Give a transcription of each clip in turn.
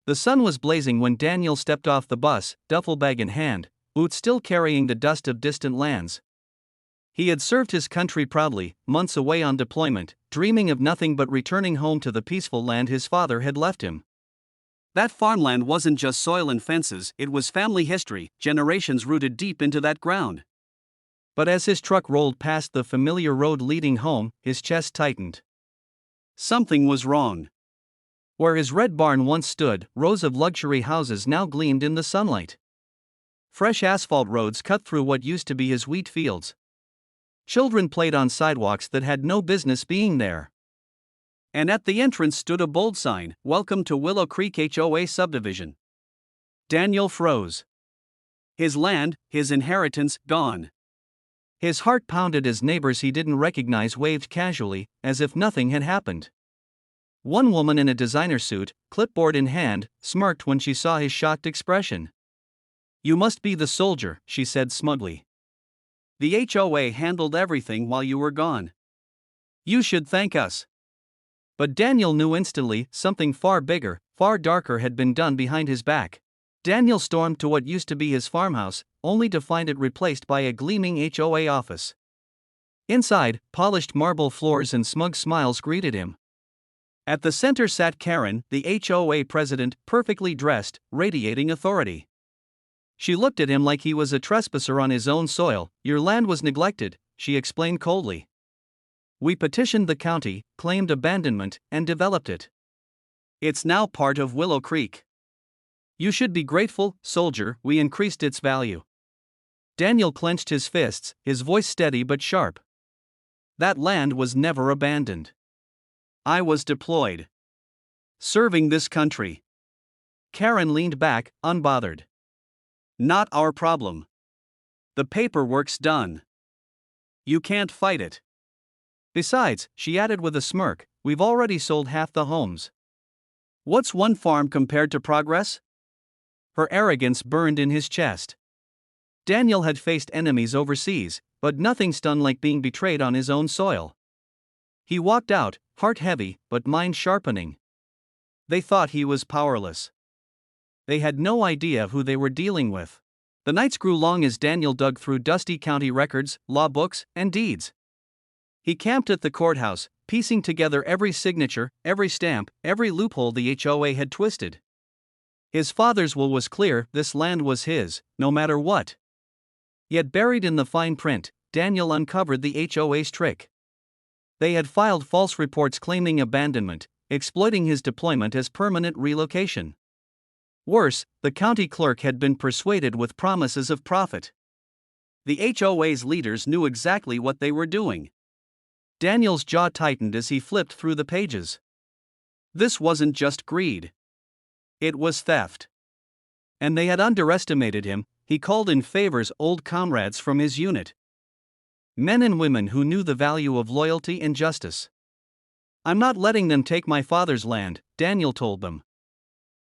The sun was blazing when Daniel stepped off the bus, duffel bag in hand, boots still carrying the dust of distant lands. He had served his country proudly, months away on deployment, dreaming of nothing but returning home to the peaceful land his father had left him. That farmland wasn't just soil and fences, it was family history, generations rooted deep into that ground. But as his truck rolled past the familiar road leading home, his chest tightened. Something was wrong. Where his red barn once stood, rows of luxury houses now gleamed in the sunlight. Fresh asphalt roads cut through what used to be his wheat fields. Children played on sidewalks that had no business being there. And at the entrance stood a bold sign, "Welcome to Willow Creek HOA Subdivision." Daniel froze. His land, his inheritance, gone. His heart pounded as neighbors he didn't recognize waved casually, as if nothing had happened. One woman in a designer suit, clipboard in hand, smirked when she saw his shocked expression. "You must be the soldier," she said smugly. "The HOA handled everything while you were gone. You should thank us." But Daniel knew instantly something far bigger, far darker had been done behind his back. Daniel stormed to what used to be his farmhouse, only to find it replaced by a gleaming HOA office. Inside, polished marble floors and smug smiles greeted him. At the center sat Karen, the HOA president, perfectly dressed, radiating authority. She looked at him like he was a trespasser on his own soil. "Your land was neglected," she explained coldly. "We petitioned the county, claimed abandonment, and developed it. It's now part of Willow Creek. You should be grateful, soldier, we increased its value." Daniel clenched his fists, his voice steady but sharp. "That land was never abandoned. I was deployed. Serving this country." Karen leaned back, unbothered. "Not our problem. The paperwork's done. You can't fight it. Besides," she added with a smirk, "we've already sold half the homes. What's one farm compared to progress?" Her arrogance burned in his chest. Daniel had faced enemies overseas, but nothing stunned like being betrayed on his own soil. He walked out, heart heavy, but mind sharpening. They thought he was powerless. They had no idea who they were dealing with. The nights grew long as Daniel dug through dusty county records, law books, and deeds. He camped at the courthouse, piecing together every signature, every stamp, every loophole the HOA had twisted. His father's will was clear, this land was his, no matter what. Yet buried in the fine print, Daniel uncovered the HOA's trick. They had filed false reports claiming abandonment, exploiting his deployment as permanent relocation. Worse, the county clerk had been persuaded with promises of profit. The HOA's leaders knew exactly what they were doing. Daniel's jaw tightened as he flipped through the pages. This wasn't just greed. It was theft. And they had underestimated him. He called in favors old comrades from his unit. Men and women who knew the value of loyalty and justice. "I'm not letting them take my father's land," Daniel told them.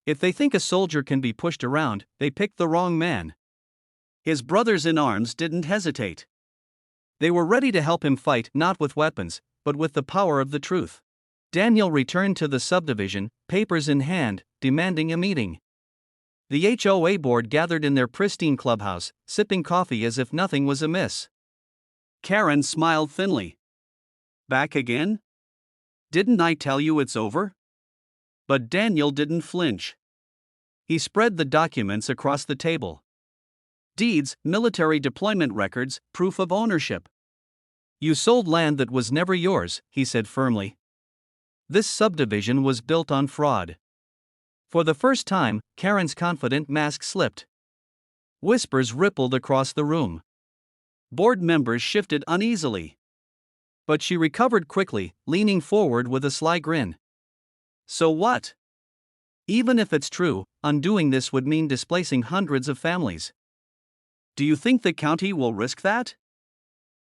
"If they think a soldier can be pushed around, they picked the wrong man." His brothers in arms didn't hesitate. They were ready to help him fight, not with weapons, but with the power of the truth. Daniel returned to the subdivision, papers in hand, demanding a meeting. The HOA board gathered in their pristine clubhouse, sipping coffee as if nothing was amiss. Karen smiled thinly. "Back again? Didn't I tell you it's over?" But Daniel didn't flinch. He spread the documents across the table. Deeds, military deployment records, proof of ownership. "You sold land that was never yours," he said firmly. "This subdivision was built on fraud." For the first time, Karen's confident mask slipped. Whispers rippled across the room. Board members shifted uneasily. But she recovered quickly, leaning forward with a sly grin. "So what? Even if it's true, undoing this would mean displacing hundreds of families. Do you think the county will risk that?"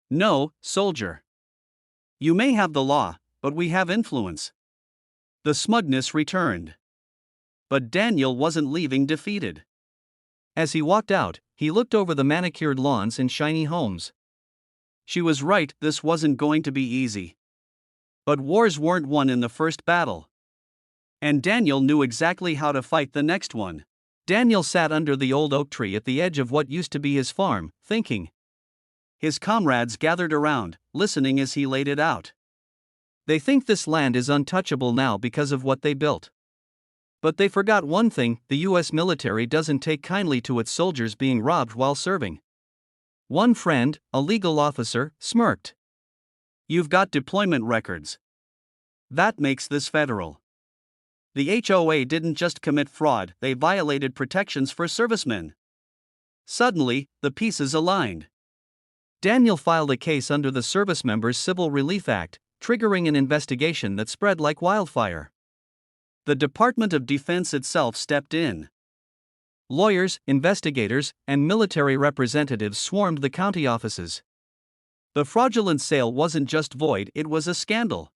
"No, soldier. You may have the law, but we have influence." The smugness returned. But Daniel wasn't leaving defeated. As he walked out, he looked over the manicured lawns and shiny homes. She was right, this wasn't going to be easy. But wars weren't won in the first battle. And Daniel knew exactly how to fight the next one. Daniel sat under the old oak tree at the edge of what used to be his farm, thinking. His comrades gathered around, listening as he laid it out. They think this land is untouchable now because of what they built. But they forgot one thing: the US military doesn't take kindly to its soldiers being robbed while serving. One friend, a legal officer, smirked. You've got deployment records. That makes this federal. The HOA didn't just commit fraud, they violated protections for servicemen. Suddenly, the pieces aligned. Daniel filed a case under the Service Members Civil Relief Act, triggering an investigation that spread like wildfire. The Department of Defense itself stepped in. Lawyers, investigators, and military representatives swarmed the county offices. The fraudulent sale wasn't just void, it was a scandal.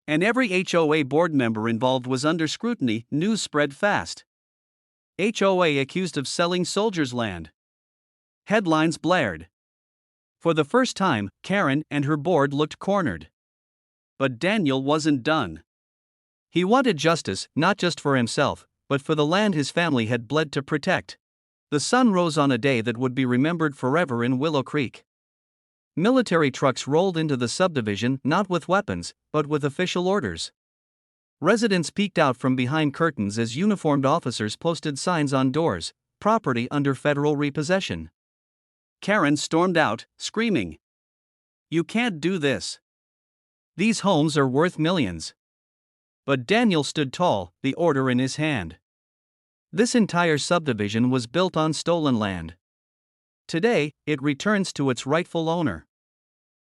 And every HOA board member involved was under scrutiny. News spread fast. HOA accused of selling soldiers' land. Headlines blared. For the first time, Karen and her board looked cornered. But Daniel wasn't done. He wanted justice, not just for himself, but for the land his family had bled to protect. The sun rose on a day that would be remembered forever in Willow Creek. Military trucks rolled into the subdivision, not with weapons, but with official orders. Residents peeked out from behind curtains as uniformed officers posted signs on doors: property under federal repossession. Karen stormed out, screaming, "You can't do this. These homes are worth millions." But Daniel stood tall, the order in his hand. This entire subdivision was built on stolen land. Today, it returns to its rightful owner.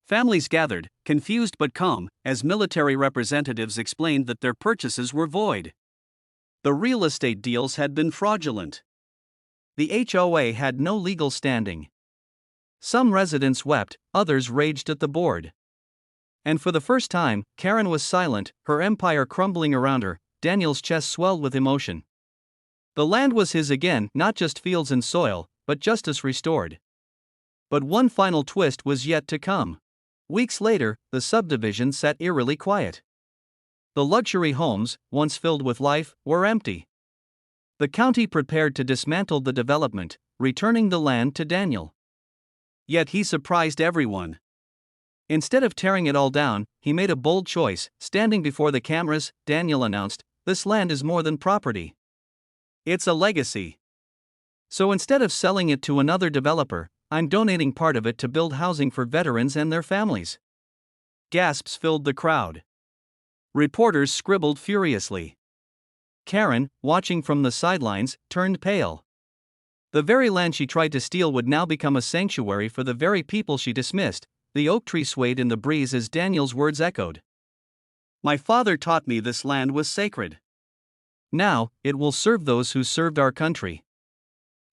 Families gathered, confused but calm, as military representatives explained that their purchases were void. The real estate deals had been fraudulent. The HOA had no legal standing. Some residents wept, others raged at the board. And for the first time, Karen was silent, her empire crumbling around her. Daniel's chest swelled with emotion. The land was his again, not just fields and soil, but justice restored. But one final twist was yet to come. Weeks later, the subdivision sat eerily quiet. The luxury homes, once filled with life, were empty. The county prepared to dismantle the development, returning the land to Daniel. Yet he surprised everyone. Instead of tearing it all down, he made a bold choice. Standing before the cameras, Daniel announced, "This land is more than property. It's a legacy. So instead of selling it to another developer, I'm donating part of it to build housing for veterans and their families." Gasps filled the crowd. Reporters scribbled furiously. Karen, watching from the sidelines, turned pale. The very land she tried to steal would now become a sanctuary for the very people she dismissed. The oak tree swayed in the breeze as Daniel's words echoed. "My father taught me this land was sacred. Now, it will serve those who served our country."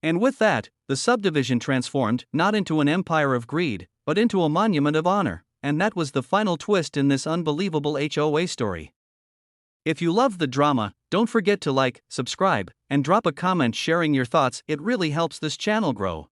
And with that, the subdivision transformed, not into an empire of greed, but into a monument of honor. And that was the final twist in this unbelievable HOA story. If you love the drama, don't forget to like, subscribe, and drop a comment sharing your thoughts. It really helps this channel grow.